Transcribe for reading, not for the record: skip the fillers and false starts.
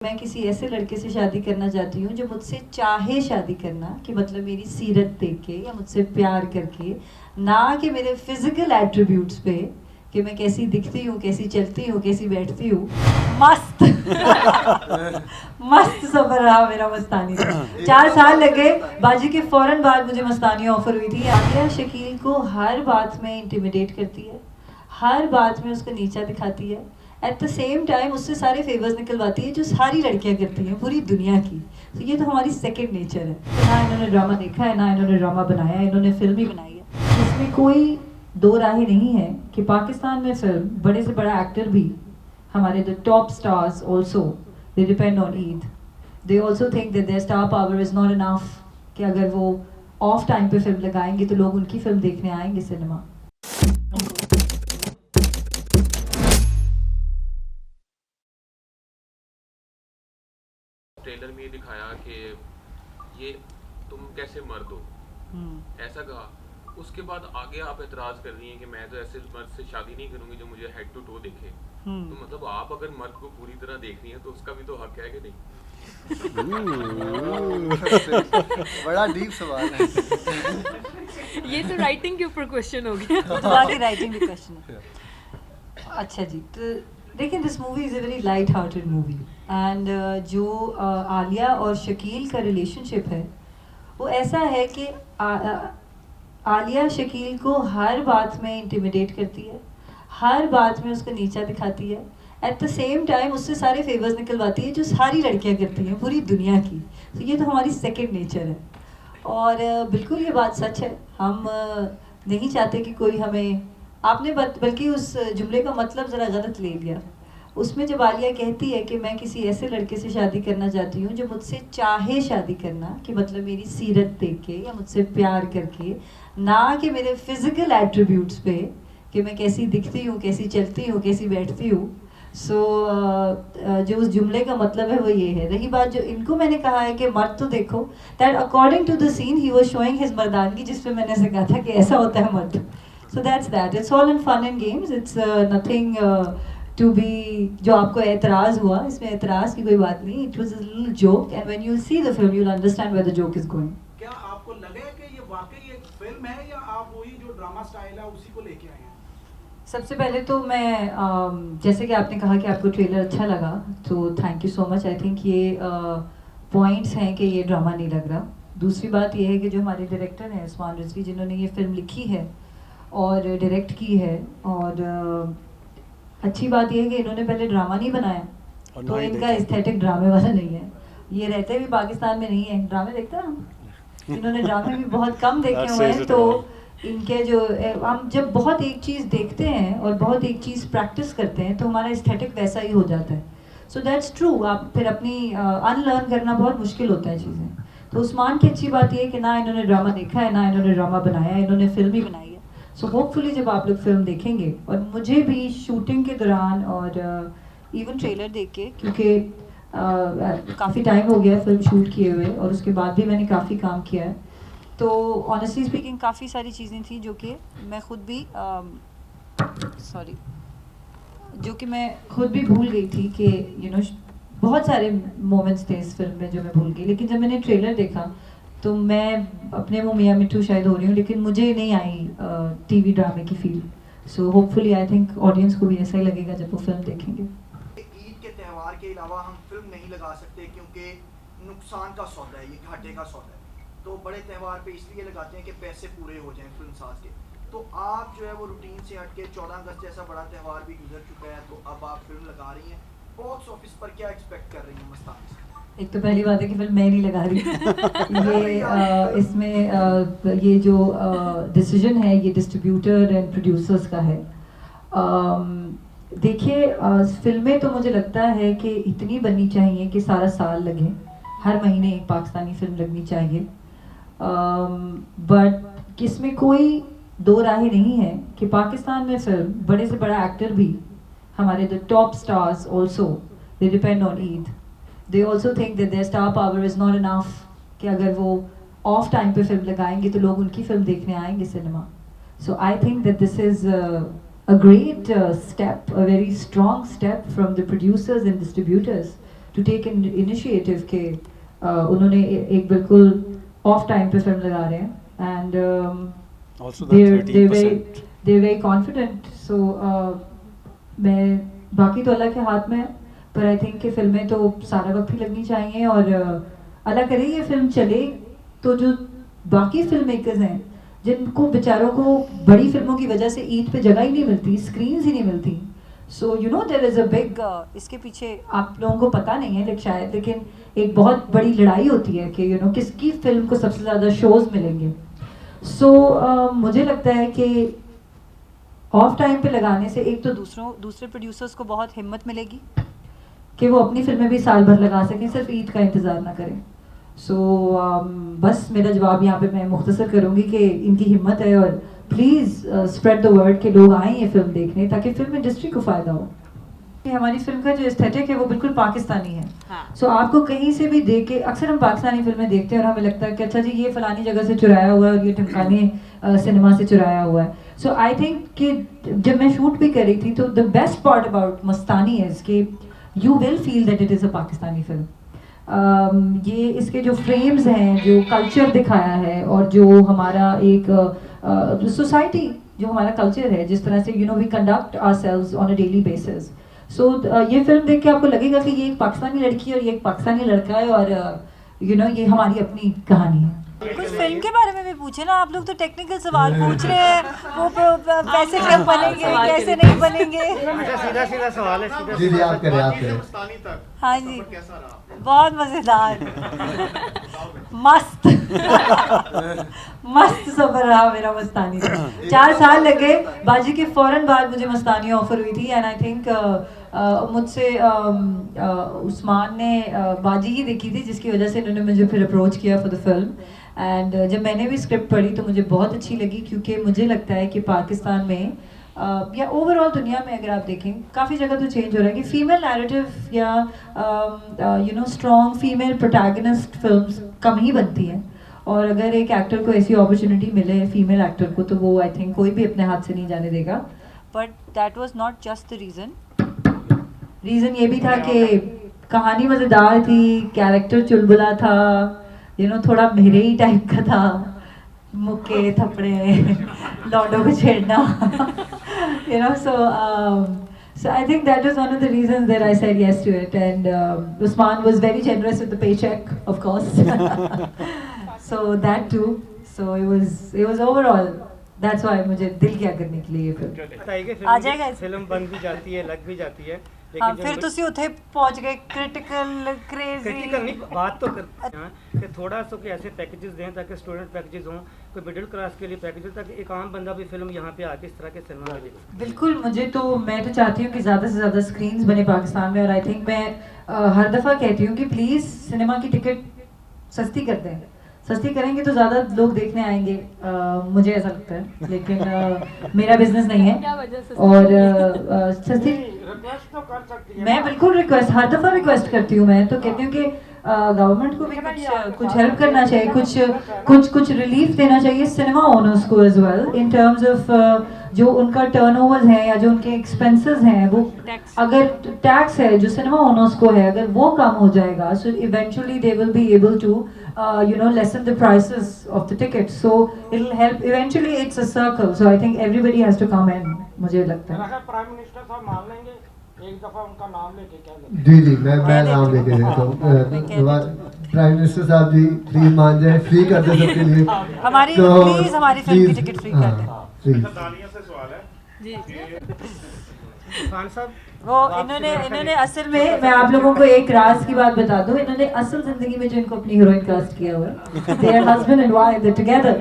मैं किसी ऐसे लड़के से शादी करना चाहती हूँ जो मुझसे चाहे शादी करना, कि मतलब मेरी सीरत देख के या मुझसे प्यार करके, ना कि मेरे फिजिकल एट्रीब्यूट्स पे कि मैं कैसी दिखती हूँ, कैसी चलती हूँ, कैसी बैठती हूँ। मस्त मस्त सफर रहा मेरा मस्तानी का। 4 साल लगे, बाजी के फौरन बाद मुझे मस्तानी ऑफर हुई थी। आलिया शकील को हर बात में इंटिमिडेट करती है, हर बात में उसको नीचा दिखाती है, एट द सेम टाइम उससे सारे फेवर्स निकलवाती है जो सारी लड़कियां करती हैं पूरी दुनिया की। तो ये तो हमारी सेकंड नेचर है। ना इन्होंने ड्रामा देखा है, ना इन्होंने ड्रामा बनाया है, इन्होंने फिल्म ही बनाई है। इसमें कोई दो राहें नहीं है कि पाकिस्तान में फिल्म बड़े से बड़ा एक्टर भी, हमारे the top stars also they depend on Eid. They also think that their star power is not enough, कि अगर वो ऑफ टाइम पे फिल्म लगाएंगे तो लोग उनकी फिल्म देखने आएंगे सिनेमा। ट्रेलर में ये दिखाया कि ये तुम कैसे मर्द हो, ऐसा कहा। उसके बाद आगे आप एतराज कर रही हैं कि मैं तो ऐसे मर्द से शादी नहीं करूंगी जो मुझे हेड टू टो देखे। तो मतलब आप अगर मर्द को पूरी तरह देख रही हैं तो उसका भी तो हक है कि नहीं? बड़ा डीप सवाल है। ये तो राइटिंग के ऊपर क्वेश्चन हो गया। बाकी राइटिंग भी क्वेश्चन है। अच्छा जी, तो देखिए, this movie is a very light hearted movie and जो आलिया और शकील का रिलेशनशिप है वो ऐसा है कि आलिया शकील को हर बात में इंटिमिडेट करती है, हर बात में उसको नीचा दिखाती है, एट द सेम टाइम उससे सारे फेवर्स निकलवाती है जो सारी लड़कियां करती हैं पूरी दुनिया की। तो ये तो हमारी सेकंड नेचर है और बिल्कुल ये बात सच है। हम नहीं चाहते कि कोई हमें, आपने बल्कि उस जुमले का मतलब ज़रा गलत ले लिया। उसमें जब आलिया कहती है कि मैं किसी ऐसे लड़के से शादी करना चाहती हूँ जो मुझसे चाहे शादी करना, कि मतलब मेरी सीरत देख के या मुझसे प्यार करके, ना कि मेरे फिजिकल एट्रीब्यूट्स पे कि मैं कैसी दिखती हूँ, कैसी चलती हूँ, कैसी बैठती हूँ। सो जो उस जुमले का मतलब है वो ये है। रही बात जो इनको मैंने कहा है कि मर्द तो देखो, that according to the scene he was showing his मर्दानगी, जिस पे मैंने ऐसे कहा था कि ऐसा होता है मर्द। So that's that, it's all in fun and games, it's nothing to be. जो आपको एतराज़ हुआ, इसमें एतराज़ की कोई बात नहीं। It was a little joke and when you see the film you will understand where the joke is going. क्या आपको लगे कि ये वाकई एक फिल्म है या आप वही जो ड्रामा स्टाइल है उसी को लेके आए हैं? सबसे पहले तो मैं जैसे कि आपने कहा कि आपको ट्रेलर अच्छा लगा, तो thank you so much. I think ये पॉइंट्स हैं कि ये ड्रामा नहीं लग रहा। दूसरी बात ये है कि जो हमारे डायरेक्टर हैं उस्मान रिजवी, जिन्होंने ये फिल्म लिखी है और डायरेक्ट की है, और अच्छी बात ये है कि इन्होंने पहले ड्रामा नहीं बनाया, तो इनका एस्थेटिक ड्रामे वाला नहीं है। ये रहते भी पाकिस्तान में नहीं है, ड्रामे देखते हैं हम, इन्होंने ड्रामे भी बहुत कम देखे हुए हैं। तो इनके जो हम जब बहुत एक चीज़ देखते हैं और बहुत एक चीज़ प्रैक्टिस करते हैं तो हमारा एस्थेटिक वैसा ही हो जाता है। So that's true. आप फिर अपनी अनलर्न करना बहुत मुश्किल होता है चीज़ें। तो उस्मान की अच्छी बात ये है कि ना इन्होंने ड्रामा देखा है, ना इन्होंने ड्रामा बनाया है, इन्होंने फिल्म ही बनाई है। सो होपफुली जब आप लोग फिल्म देखेंगे, और मुझे भी शूटिंग के दौरान और इवन ट्रेलर देख के, क्योंकि काफ़ी टाइम हो गया फिल्म शूट किए हुए और उसके बाद भी मैंने काफ़ी काम किया है, तो ऑनेस्टली स्पीकिंग काफ़ी सारी चीज़ें थी जो कि मैं खुद भी भूल गई थी कि बहुत सारे मोमेंट्स थे इस फिल्म में जो मैं भूल गई। लेकिन जब मैंने ट्रेलर देखा तो मैं अपने मुँह मियाँ मिट्ठू शायद हो रही हूँ, लेकिन मुझे नहीं आई टीवी ड्रामे की feel. So hopefully I think audience को भी ऐसा ही लगेगा जब वो फिल्म देखेंगे। ईद के त्यौहार के अलावा हम फिल्म नहीं लगा सकते क्योंकि नुकसान का सौदा है, ये घाटे का सौदा है। तो बड़े त्यौहार पे इसलिए लगाते हैं कि पैसे पूरे हो जाएं फिल्म साज के। तो आप जो है वो रूटीन से हट के 14 अगस्त जैसा बड़ा त्यौहार भी गुजर चुका है, तो अब आप फिल्म लगा रही हैं, बॉक्स ऑफिस पर क्या एक्सपेक्ट कर रही हैं मस्तानी से? एक तो पहली बात है कि फिल्म मैं नहीं लगा रही इसमें ये जो डिसीजन है ये डिस्ट्रीब्यूटर एंड प्रोड्यूसर्स का है। देखिए, फिल्में तो मुझे लगता है कि इतनी बननी चाहिए कि सारा साल लगे, हर महीने एक पाकिस्तानी फिल्म लगनी चाहिए। बट इसमें कोई दो राहें नहीं है कि पाकिस्तान में फिल्म बड़े से बड़ा एक्टर भी, हमारे the top stars also they depend on Eid. They also think that their star power is not enough, कि अगर वो ऑफ टाइम पे फिल्म लगाएंगे तो लोग उनकी फिल्म देखने आएंगे cinema. So I think that this is a great step, a very strong step from the producers and distributors to take initiative के उन्होंने एक बिल्कुल ऑफ टाइम पे फिल्म लगा रहे हैं and Also that 13%. they're very confident. So मैं बाकी तो अल्लाह के हाथ में है, पर आई थिंक कि फिल्में तो सारा वक्त ही लगनी चाहिए और अल्लाह करे ये फिल्म चले तो जो बाकी फिल्म मेकर्स हैं जिनको बेचारों को बड़ी फिल्मों की वजह से ईद पे जगह ही नहीं मिलती, स्क्रीन्स ही नहीं मिलती, so you know there is a big इसके पीछे आप लोगों को पता नहीं है लेकिन शायद, लेकिन एक बहुत बड़ी लड़ाई होती है कि यू नो किसकी फिल्म को सबसे ज़्यादा शोज मिलेंगे. सो मुझे लगता है कि ऑफ टाइम पे लगाने से एक तो दूसरे प्रोड्यूसर्स को बहुत हिम्मत मिलेगी कि वो अपनी फिल्में भी साल भर लगा सकें, सिर्फ ईद का इंतज़ार ना करें. सो बस मेरा जवाब यहाँ पे मैं मुख्तसर करूँगी कि इनकी हिम्मत है और प्लीज़ स्प्रेड द वर्ड कि लोग आएँ ये फिल्म देखने ताकि फिल्म इंडस्ट्री को फ़ायदा हो. हमारी फिल्म का जो एस्थेटिक है वो बिल्कुल पाकिस्तानी है. सो आपको कहीं से भी देख के, अक्सर हम पाकिस्तानी फिल्में देखते हैं और हमें लगता है कि अच्छा जी ये फलानी जगह से चुराया हुआ है और ये टिमकानी सिनेमा से चुराया हुआ है. सो आई थिंक कि जब मैं शूट भी कर रही थी तो the best part about Mastani is कि you will feel that it is a Pakistani film. ये इसके जो फ्रेम्स हैं, जो कल्चर दिखाया है और जो हमारा एक सोसाइटी जो हमारा कल्चर है, जिस तरह से you know we conduct ourselves on a daily basis. So ये फिल्म देख के आपको लगेगा कि ये एक पाकिस्तानी लड़की और ये एक पाकिस्तानी लड़का है और यू नो ये हमारी अपनी कहानी है. कुछ फिल्म के बारे में भी पूछे ना, आप लोग तो टेक्निकल सवाल पूछ रहे हैं, वो पैसे कब बनेंगे कैसे नहीं बनेंगे. सीधा सवाल है. जी आप करें. हाँ जी, बहुत मज़ेदार, मस्त मस्त सफर रहा मेरा मस्तानी. 4 साल लगे, बाजी के फ़ौरन बाद मुझे मस्तानी ऑफर हुई थी एंड आई थिंक मुझसे उस्मान ने बाजी ही देखी थी जिसकी वजह से इन्होंने मुझे फिर अप्रोच किया फॉर द फिल्म. एंड जब मैंने भी स्क्रिप्ट पढ़ी तो मुझे बहुत अच्छी लगी क्योंकि मुझे लगता है कि पाकिस्तान में या ओवरऑल दुनिया में अगर आप देखें काफ़ी जगह तो चेंज हो रहा है कि फीमेल नैरेटिव या you know strong female protagonist films कम ही बनती हैं और अगर एक एक्टर को ऐसी अपॉर्चुनिटी मिले फीमेल एक्टर को तो वो आई थिंक कोई भी अपने हाथ से नहीं जाने देगा. But that was not just the reason ये भी था कि कहानी मज़ेदार थी, कैरेक्टर चुलबुला था, यू नो थोड़ा मेरे ही टाइप का था, मुक्के थपड़े लौंडों को छेड़ना you know so I think that was one of the reasons that I said yes to it and Usman was very generous with the paycheck of course so that too so it was overall that's why मुझे दिल क्या करने के लिए ये film आ जाएगा. Film बन भी जाती है, लग भी जाती है, हाँ, फिर तुसी उथे पहुंच गए क्रिटिकल क्रेजी. नहीं, बात तो करते हैं कि थोड़ा सा कि ऐसे पैकेजेस दें ताकि स्टूडेंट पैकेजेस हों, कोई मिडिल क्लास के लिए पैकेजेस, ताकि एक आम बंदा भी फिल्म यहाँ पे आके इस तरह के सिनेमा में देखे. बिल्कुल, मैं तो चाहती हूँ कि ज़्यादा से ज़्यादा स्क्रीन्स बने पाकिस्तान में और आई थिंक मैं हर दफ़ा कहती हूँ कि प्लीज़ सिनेमा की टिकट सस्ती कर दें. सस्ती करेंगे तो ज़्यादा लोग देखने आएंगे, मुझे ऐसा लगता है, लेकिन मेरा बिजनेस नहीं है और सस्ती मैं बिल्कुल रिक्वेस्ट हर दफ़ा रिक्वेस्ट करती हूँ. मैं तो कहती हूँ कि गवर्नमेंट को भी कुछ हेल्प करना चाहिए, कुछ रिलीफ देना चाहिए सिनेमा ओनर्स को as well in terms of जो उनका टर्नओवर्स हैं या जो उनके एक्सपेंसेस हैं वो अगर टैक्स है जो सिनेमा ओनर्स को है अगर वो कम हो जाएगा so eventually they will be able to you know lessen the prices of the tickets so it'll help eventually. It's a circle so I think everybody has to come in. मुझे लगता है प्राइम मिनिस्टर साहब मान लेंगे एक दफा उनका नाम लेके क्या जी मैं नाम लेके देता हूँ. प्राइम मिनिस्टर साहब जी प्लीज मान जाए, फ्री कर दे सबके लिए हमारी प्लीज हमारी फिल्म की टिकट फ्री कर दें. से सवाल है जी खान साहब वो इन्होंने असल में मैं आप लोगों को एक राज की बात बता दूं, इन्होंने असल जिंदगी में जो इनको अपनी हीरोइन कास्ट किया हुआ है, they are husband and wife, they're together.